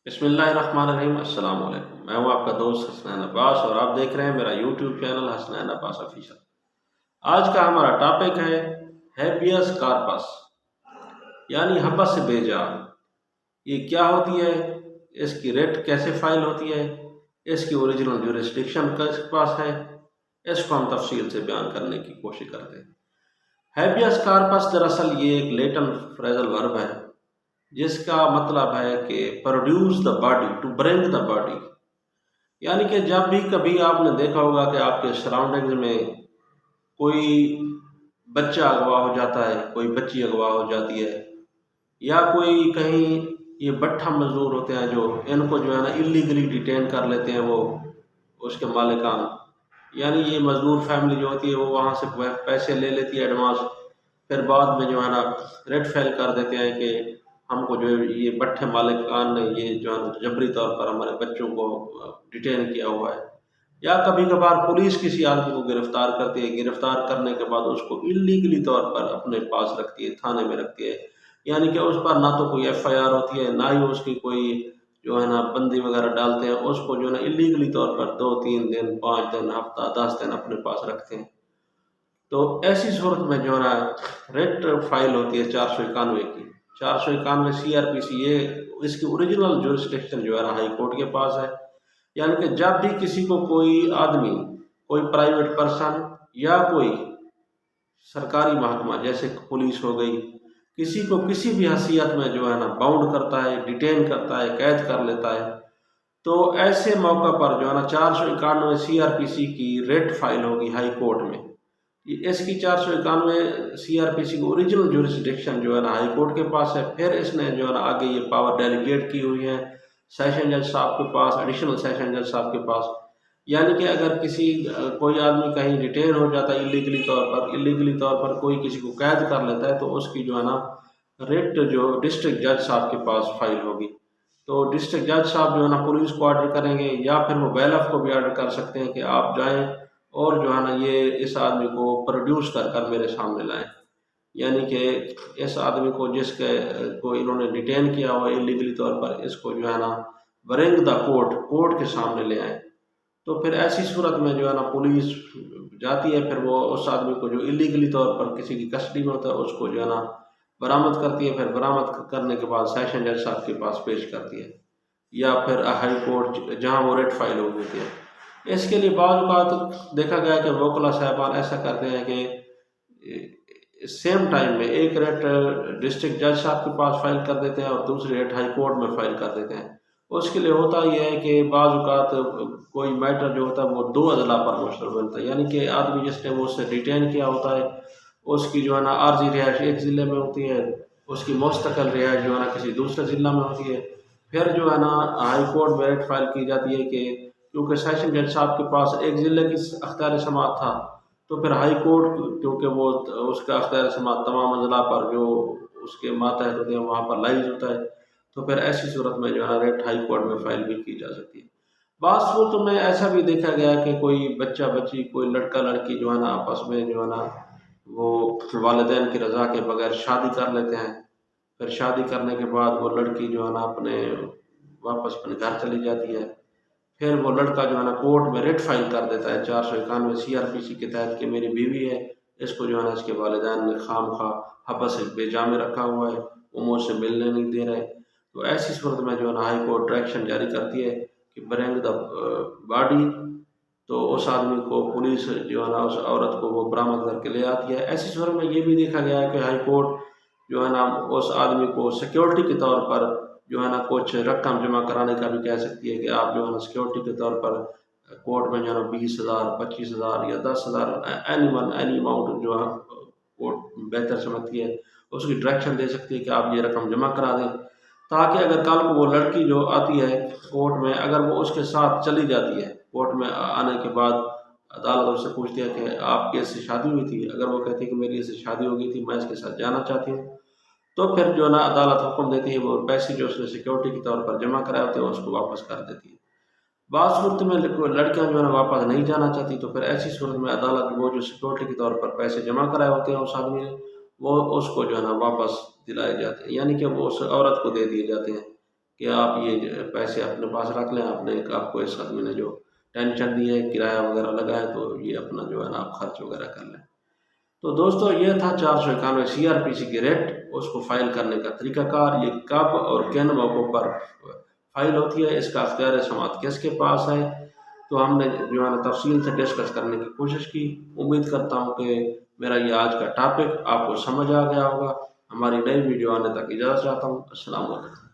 बिस्मिल्लाहिर्रहमानिर्रहीम अस्सलाम वालेकुम। मैं हूं आपका दोस्त हसनैन अब्बास और आप देख रहे हैं मेरा YouTube channel Hasnain Abbas official. आज का हमारा टॉपिक है हैबियस कार्पस यानी हबस बेजान। ये क्या होती है, इसकी रेट कैसे फाइल होती है, इसकी ओरिजिनल जुरिस्डिक्शन किसके पास है, इसको हम तफसील से बयान करने की कोशिश करते हैं। हैबियस कार्पस दरअसल ये एक लेटन फ्रेजल वर्ब है जिसका मतलब है कि produce the body, to bring the body. यानी कि जब भी कभी आपने देखा होगा कि आपके सराउंडिंग्स में कोई बच्चा अगवा हो जाता है, कोई बच्ची अगवा हो जाती है, या कोई कहीं ये भट्ठा मजदूर होते हैं जो इनको जो है ना इलीगली डिटेन कर लेते हैं वो उसके मालिकान। यानी ये मजदूर फैमिली जो होती है वो वहाँ से पैसे ले लेती है एडवांस, फिर बाद में जो है ना रेड फेल कर देते हैं कि हमको जो है ये भट्ठे मालिकान ने ये जो है ना जबरी तौर पर हमारे बच्चों को डिटेन किया हुआ है। या कभी कभार पुलिस किसी आदमी को गिरफ्तार करती है, गिरफ्तार करने के बाद उसको इलीगली तौर पर अपने पास रखती है, थाने में रखती है। यानी कि उस पर ना तो कोई एफआईआर होती है, ना ही उसकी कोई जो है ना बंदी वगैरह डालते हैं, उसको जो है ना इलीगली तौर पर 2-3 दिन, 5 दिन, हफ्ता, 10 दिन अपने पास रखते हैं। तो ऐसी सूरत में जो है ना रेट फाइल होती है 491 की, 491 सीआरपीसी। ये इसकी ओरिजिनल जुरिस्डिक्शन जो है ना हाई कोर्ट के पास है। यानी कि जब भी किसी को कोई आदमी, कोई प्राइवेट पर्सन या कोई सरकारी महकमा जैसे पुलिस हो गई, किसी को किसी भी हैसियत में जो है ना बाउंड करता है, डिटेन करता है, कैद कर लेता है, तो ऐसे मौका पर जो है ना 491 सीआरपीसी की रेट फाइल होगी हाई कोर्ट में। इसकी 491 सीआरपीसी की ओरिजिनल जुरिस्डिक्शन जो है ना हाई कोर्ट के पास है। फिर इसने जो है ना आगे ये पावर डेलीगेट की हुई है सेशन जज साहब के पास, एडिशनल सेशन जज साहब के पास। यानी कि अगर किसी कोई आदमी कहीं डिटेन हो जाता है इलीगली तौर पर कोई किसी को कैद कर लेता है, तो उसकी जो है ना रेट जो डिस्ट्रिक्ट जज साहब के पास फाइल होगी। तो डिस्ट्रिक्ट जज साहब जो है ना पुलिस को ऑर्डर करेंगे, या फिर वो बैलफ को भी ऑर्डर कर सकते हैं कि आप जाएं और जो है ना ये इस आदमी को प्रोड्यूस कर कर मेरे सामने लाएं। यानी कि इस आदमी को जिसके को इन्होंने डिटेन किया हुआ इलीगली तौर पर, इसको जो है ना ब्रिंग द कोर्ट के सामने ले आए। तो फिर ऐसी सूरत में जो है ना पुलिस जाती है, फिर वो उस आदमी को जो इलीगली तौर पर किसी की कस्टडी में होता है उसको जो है ना बरामद करती है। फिर बरामद करने के बाद सेशन जज साहब के पास पेश करती है, या फिर हाई कोर्ट जहाँ वो रेट फाइल हो होती है। इसके लिए बाज़ औक़ात देखा गया कि वकला साहबान ऐसा करते हैं कि सेम टाइम में एक रेट डिस्ट्रिक्ट जज साहब के पास फाइल कर देते हैं और दूसरी रेट हाई कोर्ट में फाइल कर देते हैं। उसके लिए होता यह है कि बाज़ औक़ात कोई मैटर जो होता है वो दो अदला पर मुश्तमिल होता है। यानी कि आदमी जिसने वो उससे डिटेन किया होता है उसकी जो है ना आर्जी रिहाइश एक ज़िले में होती है, उसकी मुस्तकिल रिहाइश जो है ना किसी दूसरे ज़िला में होती है। फिर जो है ना हाई कोर्ट में रेट फाइल की जाती है कि क्योंकि सेशन जज साहब के पास एक ज़िले की अख्तियार समात था, तो फिर हाई कोर्ट क्योंकि वो उसका अख्तियार समात तमाम अजला पर जो उसके मातहत होते हैं वहाँ पर लाइज होता है। तो फिर ऐसी सूरत में जो है ना रेट हाई कोर्ट में फाइल भी की जा सकती है। बाज़ सूरतों में ऐसा भी देखा गया कि कोई बच्चा बच्ची, कोई लड़का लड़की जो है ना आपस में जो है ना वो वालिदैन की रज़ा के बगैर शादी कर लेते हैं। फिर शादी करने के बाद वो लड़की जो है ना वापस अपने घर चली जाती है। फिर वो लड़का जो है ना कोर्ट में रेट फाइल कर देता है 491 सीआरपीसी के तहत कि मेरी बीवी है, इसको जो है ना इसके वालिदैन ने खामखा हबस बेजा में रखा हुआ है, वो मुझसे मिलने नहीं दे रहे। तो ऐसी सूरत में जो है ना हाई कोर्ट डायरेक्शन जारी करती है कि ब्रिंग द बॉडी। तो उस आदमी को पुलिस जो है ना उस औरत को वो बरामद करके ले आती है। ऐसी सूरत में ये भी देखा गया है कि हाई कोर्ट जो है ना उस आदमी को सिक्योरिटी के तौर पर जो है ना कुछ रकम जमा कराने का भी कह सकती है कि आप जो है ना सिक्योरिटी के तौर पर कोर्ट में जो है ना 20,000, 25,000 या 10,000 एनी अमाउंट जो है कोर्ट बेहतर समझती है उसकी डायरेक्शन दे सकती है कि आप ये रकम जमा करा दें, ताकि अगर कल को वो लड़की जो आती है कोर्ट में, अगर वो उसके साथ चली जाती है, कोर्ट में आने के बाद अदालत उससे पूछती है कि आपकी इससे शादी हुई थी, अगर वो कहती है कि मेरी इससे शादी हो गई थी, मैं इसके साथ जाना चाहती हूँ, तो फिर जो ना अदालत हुक्म देती है वो पैसे जो उसने सिक्योरिटी के तौर पर जमा कराए होते हैं उसको वापस कर देती है। बात सूरत में लड़कियां जो है ना वापस नहीं जाना चाहती, तो फिर ऐसी सूरत में अदालत वो जो सिक्योरिटी के तौर पर पैसे जमा कराए होते हैं उस आदमी ने, वो उसको जो है ना वापस दिलाए जाते हैं, यानी कि वो उस औरत को दे दिए जाते हैं कि आप ये पैसे अपने पास रख लें, आपने आपको इस आदमी ने जो टेंशन दी है, किराया वगैरह लगा है, तो ये अपना जो है ना आप खर्च वगैरह कर लें। तो दोस्तों ये था 491 CRPC की रेट, उसको फाइल करने का तरीकाकार, ये कब और किन मौक़ों पर फाइल होती है, इसका अख्तियार समाअत किसके पास है। तो हमने जो है ना तफसील से डिस्कस करने की कोशिश की। उम्मीद करता हूँ कि मेरा ये आज का टॉपिक आपको समझ आ गया होगा। हमारी नई वीडियो आने तक इजाज़त चाहता हूँ। अस्सलाम वालेकुम।